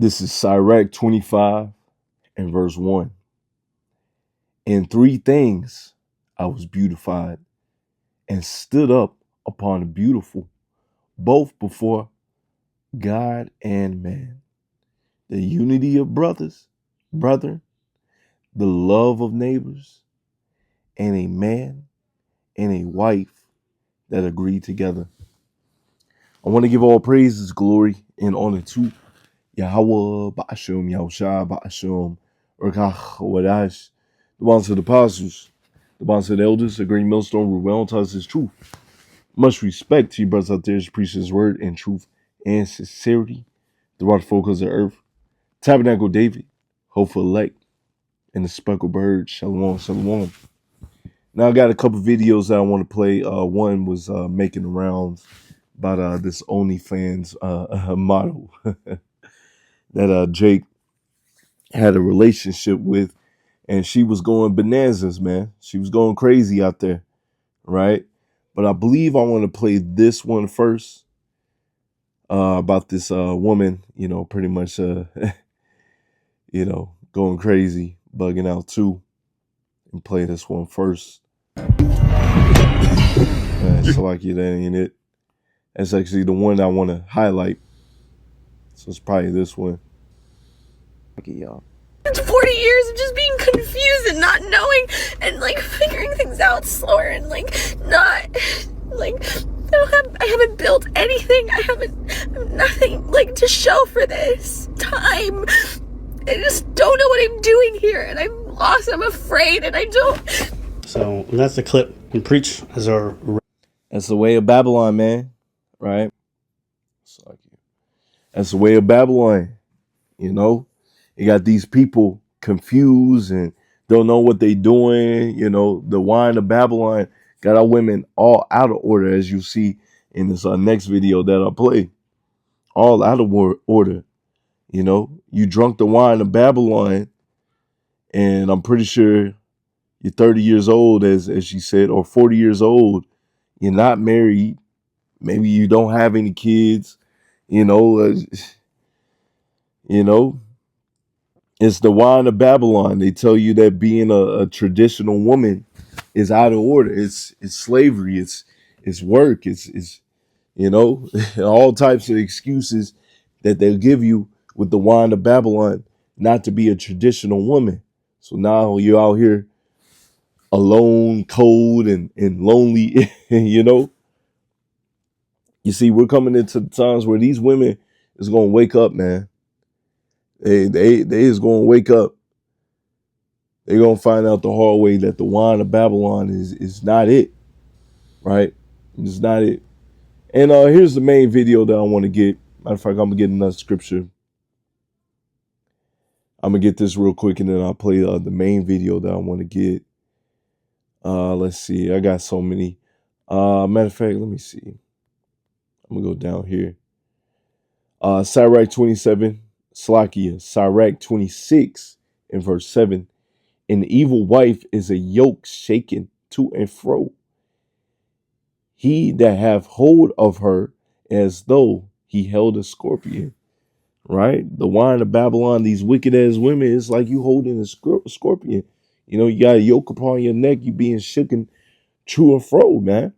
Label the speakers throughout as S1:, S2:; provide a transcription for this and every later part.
S1: This is Sirach 25 and verse 1. In three things I was beautified and stood up upon the beautiful, both before God and man. The unity of brethren, the love of neighbors, and a man and a wife that agree together. I want to give all praises, glory, and honor to Yahweh, Ba'ashum, Yahushua, Ba'ashum, Urkach, Wadash, the bonds of the apostles, the bonds of the elders, the great millstone, Ruel tells his truth. Much respect to you brothers out there who preach his word in truth and sincerity. The rock focus of the earth, Tabernacle David, hopeful elect, and the speckled bird, Shalom, Shalom. Now I got a couple videos that I want to play. One was making the rounds about this OnlyFans model that Jake had a relationship with, and she was going bananas, man. She was going crazy out there, right? But I believe I want to play this one first about this woman, pretty much, going crazy, bugging out too, and play this one first. It's like that ain't it. That's actually the one I want to highlight. So it's probably this one.
S2: Okay, y'all. It's 40 years of just being confused and not knowing and figuring things out slower and not I haven't built anything. I have nothing to show for this time. I just don't know what I'm doing here, and I'm lost. I'm afraid, and I don't.
S3: So that's the clip. And preach as our.
S1: That's the way of Babylon, man. Right? That's the way of Babylon. You got these people confused and don't know what they doing. The wine of Babylon got our women all out of order, as you see in this next video that I'll play. All out of order. You drunk the wine of Babylon, and I'm pretty sure you're 30 years old, as she said, or 40 years old. You're not married. Maybe you don't have any kids. It's the wine of Babylon. They tell you that being a traditional woman is out of order. It's slavery. It's work. It's all types of excuses that they'll give you with the wine of Babylon not to be a traditional woman. So now you're out here alone, cold, and lonely. You see, we're coming into times where these women is gonna wake up, man. They is gonna wake up. They're gonna find out the hard way that the wine of Babylon is not it, right? It's not it. And here's the main video that I want to get. Matter of fact, I'm gonna get another scripture. I'm gonna get this real quick, and then I'll play the main video that I want to get. Let's see. I got so many. Matter of fact, let me see. I'm gonna go down here. Sirach 27, Slakia, Sirach 26 in verse 7. An evil wife is a yoke shaken to and fro. He that have hold of her as though he held a scorpion. Right? The wine of Babylon, these wicked ass women, it's like you holding a scorpion. You got a yoke upon your neck, you being shaken to and fro, man.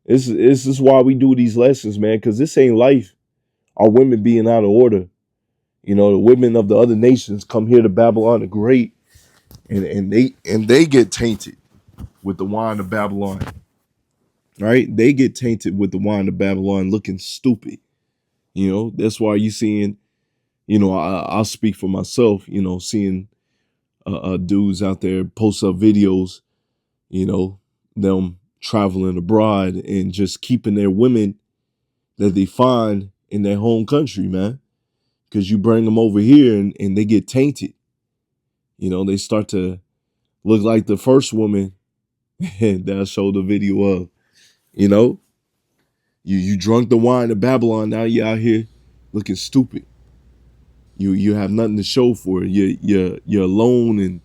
S1: This is why we do these lessons, man, because this ain't life. Our women being out of order. The women of the other nations come here to Babylon the Great, and they get tainted with the wine of Babylon. Right? They get tainted with the wine of Babylon, looking stupid. That's why you seeing, I'll speak for myself, seeing dudes out there post up videos, them traveling abroad and just keeping their women that they find in their home country, man. Because you bring them over here and they get tainted. They start to look like the first woman that I showed the video of. You drunk the wine of Babylon, now you're out here looking stupid. You have nothing to show for it. You're alone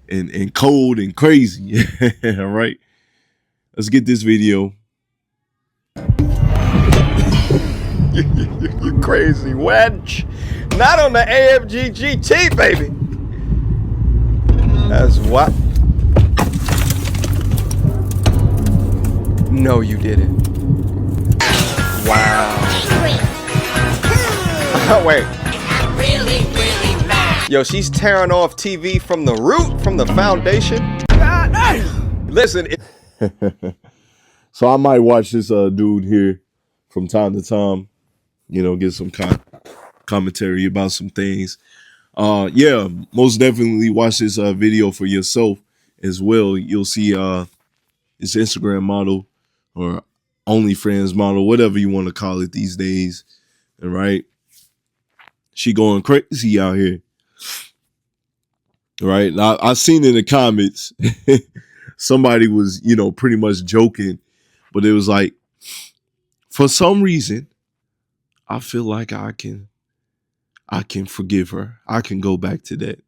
S1: and cold and crazy. All right. Let's get this video. You crazy wench. Not on the AMG GT, baby. That's what. No, you didn't. Wow. Wait. Yo, she's tearing off TV from the root, from the foundation. Listen. So I might watch this dude here from time to time, you know, get some commentary about some things. Yeah, most definitely watch this video for yourself as well. You'll see this Instagram model or OnlyFans model, whatever you want to call it these days. All right. She going crazy out here. Right. I seen in the comments, somebody was, you know, pretty much joking, but it was like, for some reason, I feel like I can forgive her. I can go back to that.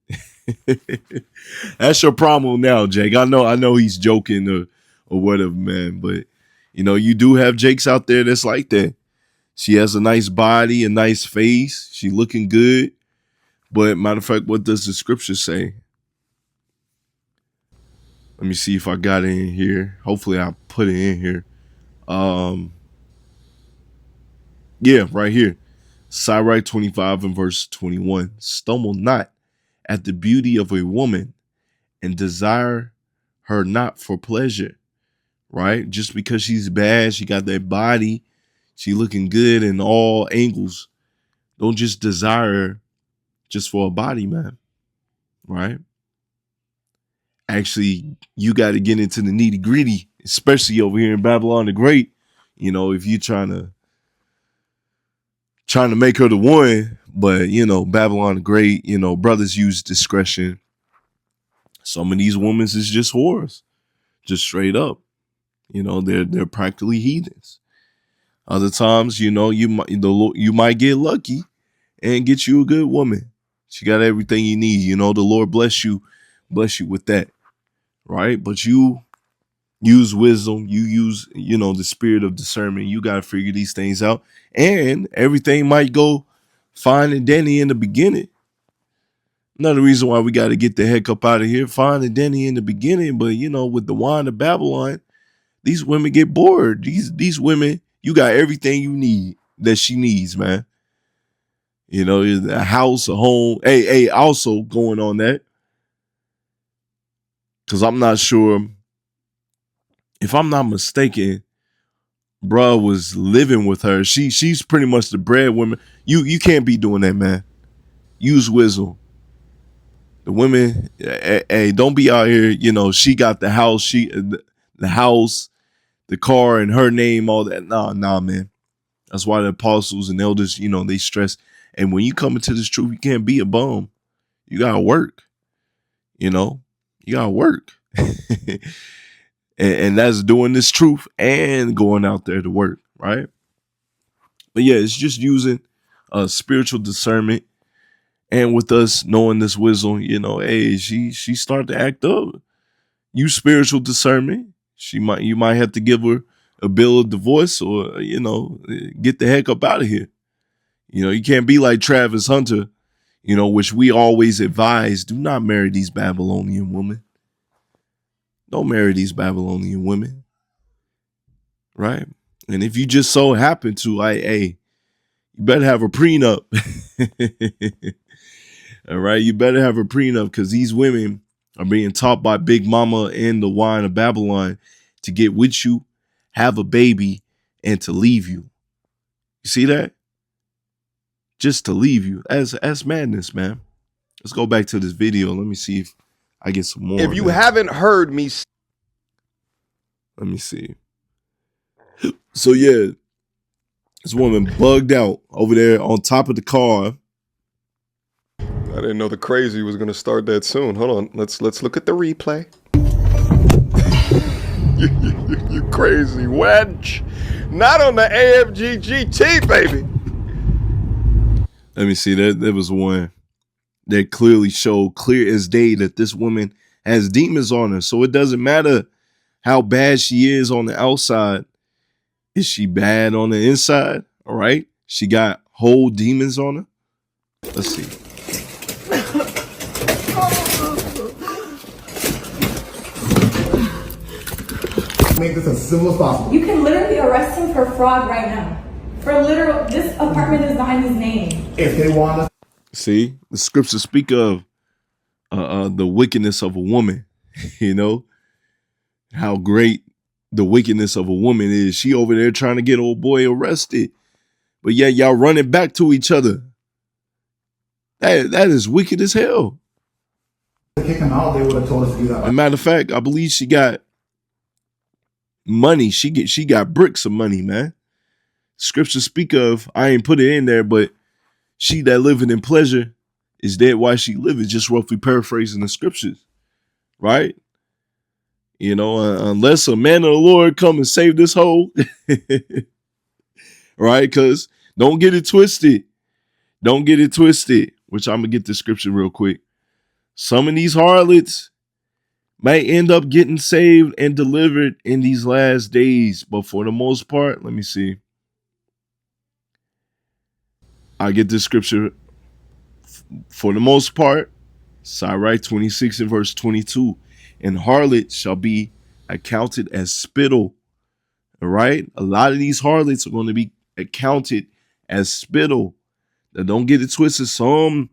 S1: That's your problem now, Jake. I know he's joking or whatever, man. But you know, you do have Jakes out there that's like that. She has a nice body, a nice face. She looking good. But matter of fact, what does the scripture say? Let me see if I got it in here. Hopefully I put it in here. Yeah, right here. Sirach 25 and verse 21. Stumble not at the beauty of a woman and desire her not for pleasure. Right? Just because she's bad, she got that body, she looking good in all angles. Don't just desire her just for a body, man. Right? Actually, you got to get into the nitty gritty, especially over here in Babylon the Great. You know, if you're trying to make her the one, but you know, Babylon the Great, you know, brothers use discretion. Some of these women is just whores, just straight up. You know, they're practically heathens. Other times, you know, you might get lucky and get you a good woman. She got everything you need. You know, the Lord bless you with that, right? But you use wisdom. You use, you know, the spirit of discernment. You got to figure these things out. And everything might go fine and dandy in the beginning. Another reason why we got to get the heck up out of here. Fine and dandy in the beginning. But, you know, with the wine of Babylon, these women get bored. These women, you got everything you need that she needs, man. You know, a house, a home. Hey, also going on that, because I'm not sure, if I'm not mistaken, bruh was living with her. She's pretty much the breadwinner. You can't be doing that, man. Use wisdom. The women, hey, don't be out here. You know, she got the house, the house, the car, and her name, all that. Nah, man. That's why the apostles and elders, you know, they stress. And when you come into this truth, you can't be a bum. You gotta work. You know, you gotta work. and that's doing this truth and going out there to work, right? But yeah, it's just using spiritual discernment. And with us knowing this wisdom, you know, hey, she started to act up. Use spiritual discernment. You might have to give her a bill of divorce, or, you know, get the heck up out of here. You know, you can't be like Travis Hunter, you know, which we always advise. Do not marry these Babylonian women. Don't marry these Babylonian women. Right? And if you just so happen to, like, hey, you better have a prenup. All right? You better have a prenup, because these women are being taught by Big Mama and the wine of Babylon to get with you, have a baby, and to leave you. You see that? Just to leave you. That's madness, man. Let's go back to this video. Let me see if I get some more. If you haven't heard me, let me see. So yeah, this woman bugged out over there on top of the car. I didn't know the crazy was gonna start that soon. Hold on, let's look at the replay. you crazy wench. Not on the AMG GT, baby. Let me see. There was one that clearly showed clear as day that this woman has demons on her. So it doesn't matter how bad she is on the outside. Is she bad on the inside? All right. She got whole demons on her. Let's see.
S4: Make this as simple as possible.
S5: You can literally arrest him for fraud right now. For literal, this apartment is behind his name.
S4: If they want us.
S1: See, the scriptures speak of the wickedness of a woman. You know how great the wickedness of a woman is. She over there trying to get old boy arrested, but yeah, y'all running back to each other. That is wicked as hell.
S4: To kick him out, they would have told us to do that.
S1: As a matter of fact, I believe she got money. She got bricks of money, man. Scriptures speak of, I ain't put it in there, but she that living in pleasure is dead while she living, just roughly paraphrasing the scriptures, right? You know, unless a man of the Lord come and save this hoe, right? Because don't get it twisted. Don't get it twisted, which I'm going to get the scripture real quick. Some of these harlots may end up getting saved and delivered in these last days, but for the most part, let me see. I get this scripture. For the most part, Sirach 26 and verse 22, and harlot shall be accounted as spittle. All right. A lot of these harlots are going to be accounted as spittle. Now, don't get it twisted. Some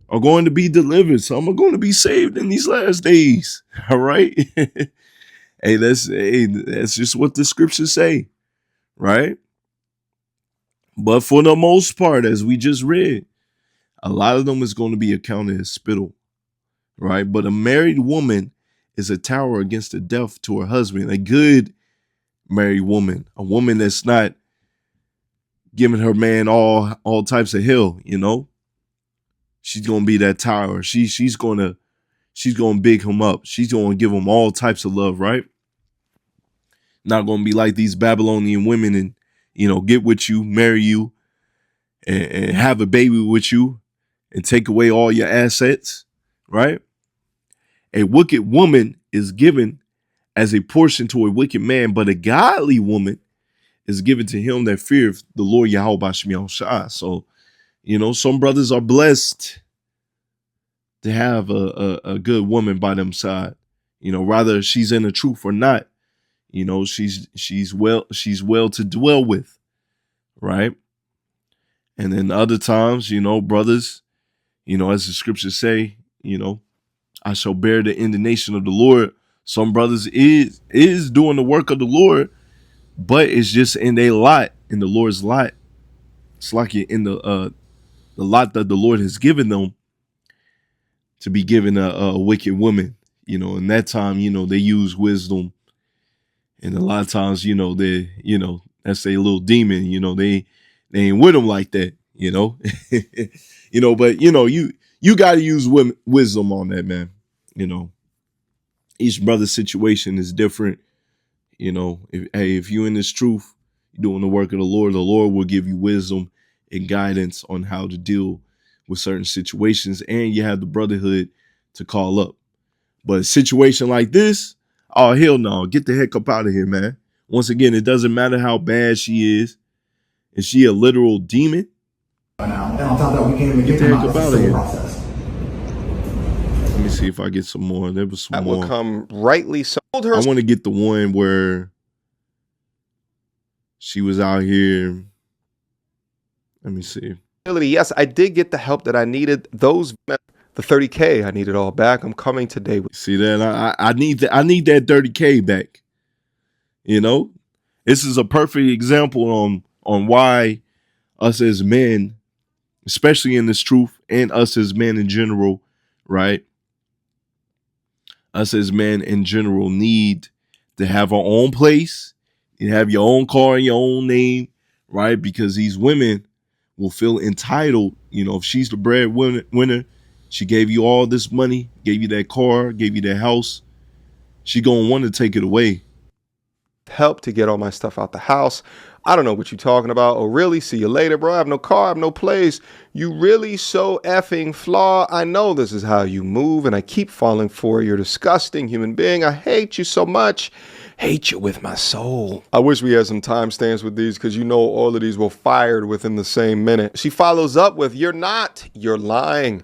S1: are going to be delivered. Some are going to be saved in these last days. All right. Hey, that's just what the scriptures say. Right. But for the most part, as we just read, a lot of them is going to be accounted as spittle, right? But a married woman is a tower against the death to her husband. A good married woman, a woman that's not giving her man all types of hell, you know. She's gonna be that tower. She's gonna big him up. She's gonna give him all types of love, right? Not gonna be like these Babylonian women and, you know, get with you, marry you, and have a baby with you, and take away all your assets, right? A wicked woman is given as a portion to a wicked man, but a godly woman is given to him that feareth the Lord Yahweh B'Shem Yahushua. So, you know, some brothers are blessed to have a good woman by them side. You know, rather she's in the truth or not. You know, she's well to dwell with, right? And then other times, you know, brothers, you know, as the scriptures say, you know, I shall bear the indignation of the Lord. Some brothers is doing the work of the Lord, but it's just in their lot, in the Lord's lot. It's like in the lot that the Lord has given them to be given a wicked woman, you know. In that time, you know, they use wisdom, and a lot of times, you know, that's a little demon, you know, they ain't with them like that, you know. You know, but you know, you got to use wisdom on that, man. You know, each brother's situation is different. You know, if you're in this truth, you're doing the work of the Lord will give you wisdom and guidance on how to deal with certain situations, and you have the brotherhood to call up. But a situation like this, oh hell no, get the heck up out of here, man. Once again, it doesn't matter how bad she is. Is she a literal demon?
S4: Now, and on top of that, we can't even
S1: Get
S4: get
S1: the
S4: them
S1: heck
S4: out
S1: up
S4: of
S1: out
S4: the
S1: of here.
S4: process.
S1: Let me see if I get some more. There was some
S6: That
S1: more.
S6: will come rightly so.
S1: I want to get the one where she was out here. Let me see.
S6: Yes, I did get the help that I needed. Those, the 30K, I need it all back. I'm coming today.
S1: See that? I need that. I need that 30K back. You know, this is a perfect example on why us as men, especially in this truth, and us as men in general, right? Us as men in general need to have our own place. You have your own car and your own name, right? Because these women will feel entitled. You know, if she's the breadwinner, she gave you all this money, gave you that car, gave you that house, she gonna want to take it away.
S6: Help to get all my stuff out the house. I don't know what you're talking about. Oh, really? See you later, bro. I have no car. I have no place. You really so effing flaw. I know this is how you move, and I keep falling for you. You're a disgusting human being. I hate you so much. hate you with my soul. I wish we had some timestamps with these because you know all of these were fired within the same minute. She follows up with, you're not, you're lying.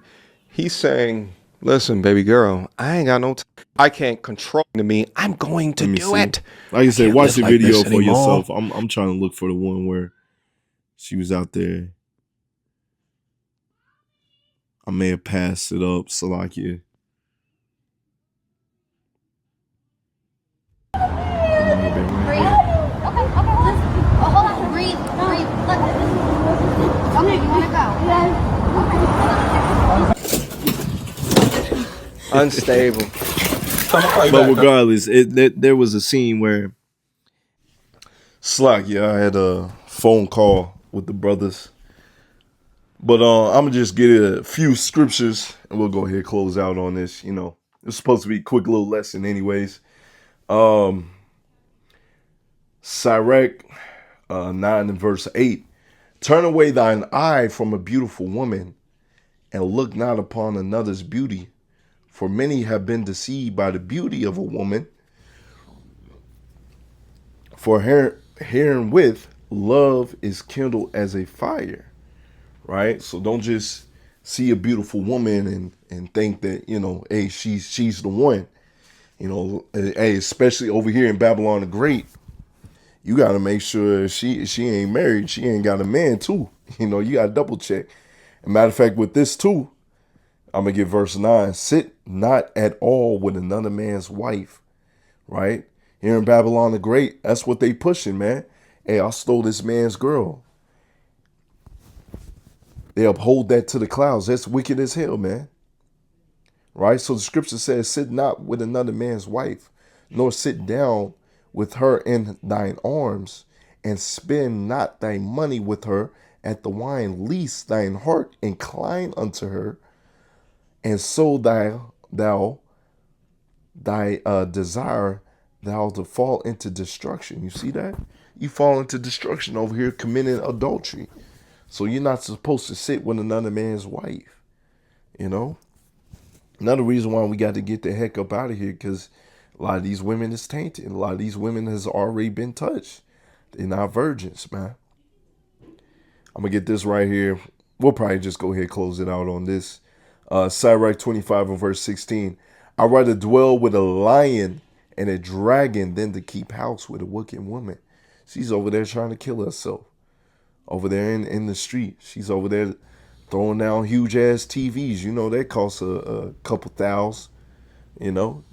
S6: He's saying, listen, baby girl, I ain't got no I can't control me. I'm going to do it.
S1: Like I said, watch the
S6: like
S1: video
S6: this
S1: for
S6: anymore.
S1: yourself. I'm trying to look for the one where she was out there. I may have passed it up, Salakia.
S6: Unstable.
S1: But regardless, there was a scene where I had a phone call with the brothers. But I'm gonna just get a few scriptures and we'll go ahead and close out on this. You know, it's supposed to be a quick little lesson anyways. Sirach 9 and verse 8. Turn away thine eye from a beautiful woman and look not upon another's beauty. For many have been deceived by the beauty of a woman. For herewith love is kindled as a fire. Right? So don't just see a beautiful woman and think that, you know, hey, she's the one. You know, hey, especially over here in Babylon the Great, you got to make sure she ain't married. She ain't got a man too. You know, you got to double check. As a matter of fact, with this too, I'm going to get verse 9. Sit not at all with another man's wife. Right? Here in Babylon the Great, that's what they pushing, man. Hey, I stole this man's girl. They uphold that to the clouds. That's wicked as hell, man. Right? So the scripture says, sit not with another man's wife, nor sit down with her in thine arms, and spend not thy money with her at the wine, lest thine heart incline unto her, and so thy desire thou to fall into destruction. You see that? You fall into destruction over here committing adultery. So you're not supposed to sit with another man's wife, you know? Another reason why we got to get the heck up out of here, because a lot of these women is tainted. A lot of these women has already been touched. They're not virgins, man. I'm going to get this right here. We'll probably just go ahead and close it out on this. Sirach 25 and verse 16. I'd rather dwell with a lion and a dragon than to keep house with a wicked woman. She's over there trying to kill herself. Over there in the street. She's over there throwing down huge ass TVs. You know, that costs a couple thousand, you know.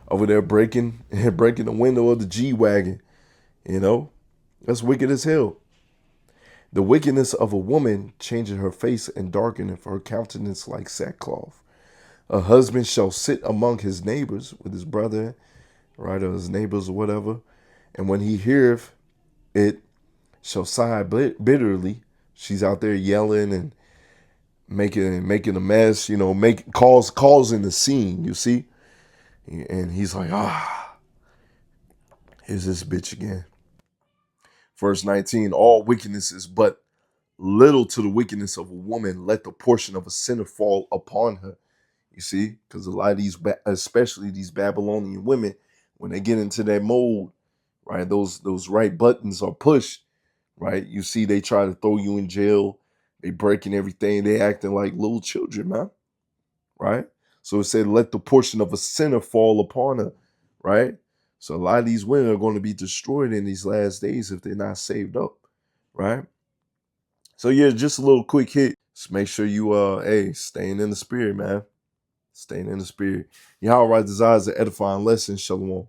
S1: Over there breaking the window of the G-Wagon. You know. That's wicked as hell. The wickedness of a woman changing her face and darkening her countenance like sackcloth. A husband shall sit among his neighbors with his brother, right, or his neighbors or whatever. And when he heareth it, shall sigh bitterly. She's out there yelling and making a mess, you know, causing the scene, you see? And he's like, here's this bitch again. Verse 19, all wickedness is but little to the wickedness of a woman. Let the portion of a sinner fall upon her. You see? Because a lot of these, especially these Babylonian women, when they get into that mold, right, those right buttons are pushed. Right, you see, they try to throw you in jail. They breaking everything. They acting like little children, man. Right. So it said, let the portion of a sinner fall upon her. Right. So a lot of these women are going to be destroyed in these last days if they're not saved up. Right. So yeah, just a little quick hit. Just make sure you staying in the spirit, man. Staying in the spirit. Yahweh desires an edifying lesson. Shalom.